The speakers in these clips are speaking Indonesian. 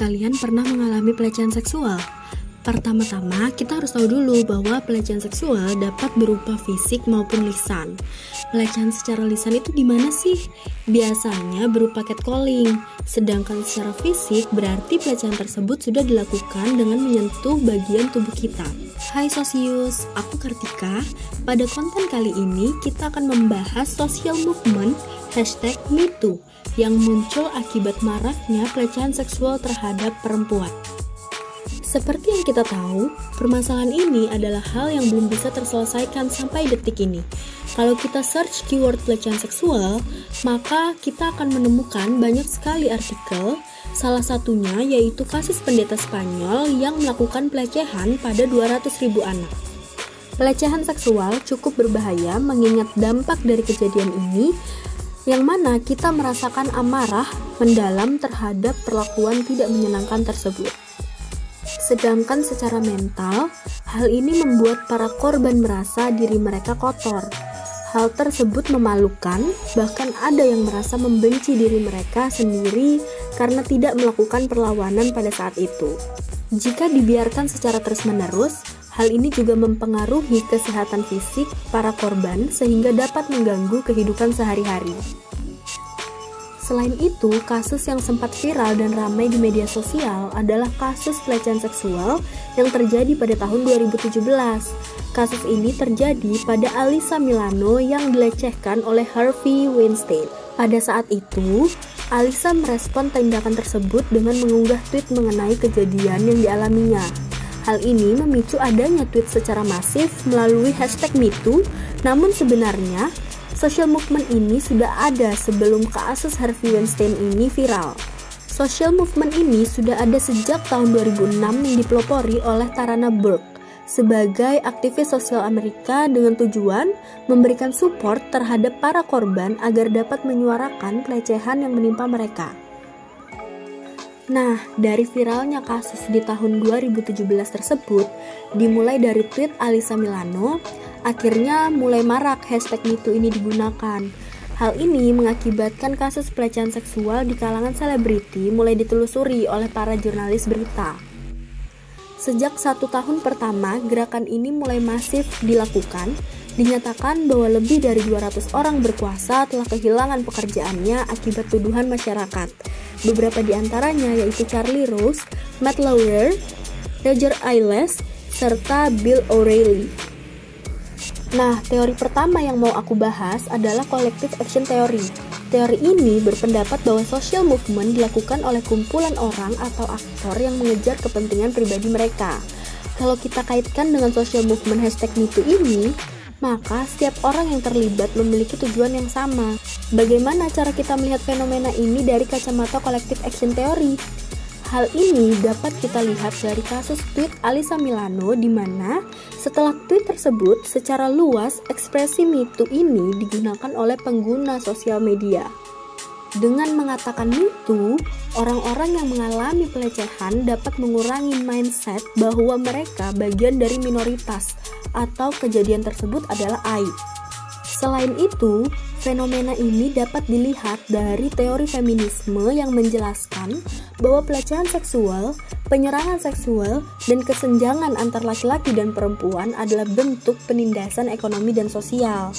Kalian pernah mengalami pelecehan seksual? Pertama-tama, kita harus tahu dulu bahwa pelecehan seksual dapat berupa fisik maupun lisan. Pelecehan secara lisan itu di mana sih? Biasanya berupa catcalling, sedangkan secara fisik berarti pelecehan tersebut sudah dilakukan dengan menyentuh bagian tubuh kita. Hai Sosius, aku Kartika. Pada konten kali ini kita akan membahas social movement #MeToo yang muncul akibat maraknya pelecehan seksual terhadap perempuan. Seperti yang kita tahu, permasalahan ini adalah hal yang belum bisa terselesaikan sampai detik ini. Kalau kita search keyword pelecehan seksual, maka kita akan menemukan banyak sekali artikel, salah satunya yaitu kasus pendeta Spanyol yang melakukan pelecehan pada 200.000 anak. Pelecehan seksual cukup berbahaya mengingat dampak dari kejadian ini, yang mana kita merasakan amarah mendalam terhadap perlakuan tidak menyenangkan tersebut. Sedangkan secara mental, hal ini membuat para korban merasa diri mereka kotor. Hal tersebut memalukan, bahkan ada yang merasa membenci diri mereka sendiri karena tidak melakukan perlawanan pada saat itu. Jika dibiarkan secara terus-menerus, hal ini juga mempengaruhi kesehatan fisik para korban sehingga dapat mengganggu kehidupan sehari-hari. Selain itu, kasus yang sempat viral dan ramai di media sosial adalah kasus pelecehan seksual yang terjadi pada tahun 2017. Kasus ini terjadi pada Alyssa Milano yang dilecehkan oleh Harvey Weinstein. Pada saat itu, Alyssa merespon tindakan tersebut dengan mengunggah tweet mengenai kejadian yang dialaminya. Hal ini memicu adanya tweet secara masif melalui #MeToo, namun sebenarnya social movement ini sudah ada sebelum kasus Harvey Weinstein ini viral. Social movement ini sudah ada sejak tahun 2006 yang dipelopori oleh Tarana Burke sebagai aktivis sosial Amerika dengan tujuan memberikan support terhadap para korban agar dapat menyuarakan pelecehan yang menimpa mereka. Nah, dari viralnya kasus di tahun 2017 tersebut, dimulai dari tweet Alyssa Milano, akhirnya mulai marak #MeToo ini digunakan. Hal ini mengakibatkan kasus pelecehan seksual di kalangan selebriti mulai ditelusuri oleh para jurnalis berita. Sejak 1 tahun pertama, gerakan ini mulai masif dilakukan. Dinyatakan bahwa lebih dari 200 orang berkuasa telah kehilangan pekerjaannya akibat tuduhan masyarakat. Beberapa di antaranya yaitu Charlie Rose, Matt Lauer, Roger Ailes, serta Bill O'Reilly. Nah, teori pertama yang mau aku bahas adalah collective action theory. Teori ini berpendapat bahwa social movement dilakukan oleh kumpulan orang atau aktor yang mengejar kepentingan pribadi mereka. Kalau kita kaitkan dengan social movement #MeToo ini, maka setiap orang yang terlibat memiliki tujuan yang sama. Bagaimana cara kita melihat fenomena ini dari kacamata collective action theory? Hal ini dapat kita lihat dari kasus tweet Alyssa Milano di mana setelah tweet tersebut secara luas ekspresi MeToo ini digunakan oleh pengguna sosial media. Dengan mengatakan MeToo, orang-orang yang mengalami pelecehan dapat mengurangi mindset bahwa mereka bagian dari minoritas atau kejadian tersebut adalah aib. Selain itu, fenomena ini dapat dilihat dari teori feminisme yang menjelaskan bahwa pelecehan seksual, penyerangan seksual, dan kesenjangan antar laki-laki dan perempuan adalah bentuk penindasan ekonomi dan sosial.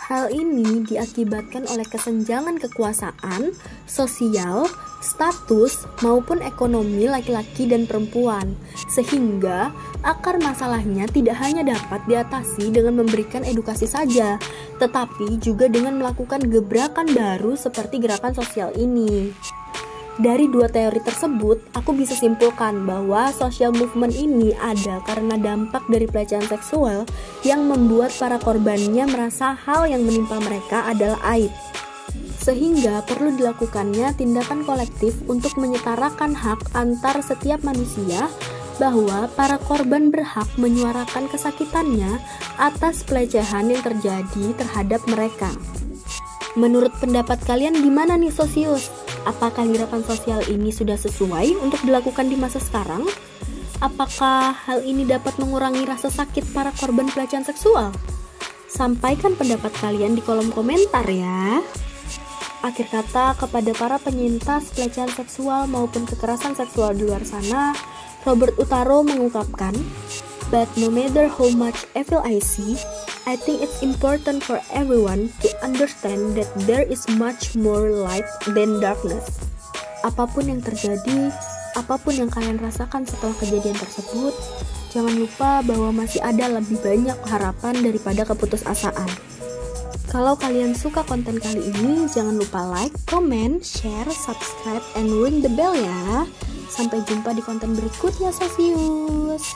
Hal ini diakibatkan oleh kesenjangan kekuasaan, sosial, status, maupun ekonomi laki-laki dan perempuan, sehingga akar masalahnya tidak hanya dapat diatasi dengan memberikan edukasi saja, tetapi juga dengan melakukan gebrakan baru seperti gerakan sosial ini. Dari dua teori tersebut, aku bisa simpulkan bahwa social movement ini ada karena dampak dari pelecehan seksual yang membuat para korbannya merasa hal yang menimpa mereka adalah aib. Sehingga perlu dilakukannya tindakan kolektif untuk menyetarakan hak antar setiap manusia, bahwa para korban berhak menyuarakan kesakitannya atas pelecehan yang terjadi terhadap mereka. Menurut pendapat kalian gimana nih Sosius? Apakah gerakan sosial ini sudah sesuai untuk dilakukan di masa sekarang? Apakah hal ini dapat mengurangi rasa sakit para korban pelecehan seksual? Sampaikan pendapat kalian di kolom komentar ya. Akhir kata, kepada para penyintas pelecehan seksual maupun kekerasan seksual di luar sana, Robert Utaro mengungkapkan, "But no matter how much evil I see, I think it's important for everyone to understand that there is much more light than darkness." Apapun yang terjadi, apapun yang kalian rasakan setelah kejadian tersebut, jangan lupa bahwa masih ada lebih banyak harapan daripada keputusasaan. Kalau kalian suka konten kali ini, jangan lupa like, comment, share, subscribe, and ring the bell ya. Sampai jumpa di konten berikutnya, Sosius.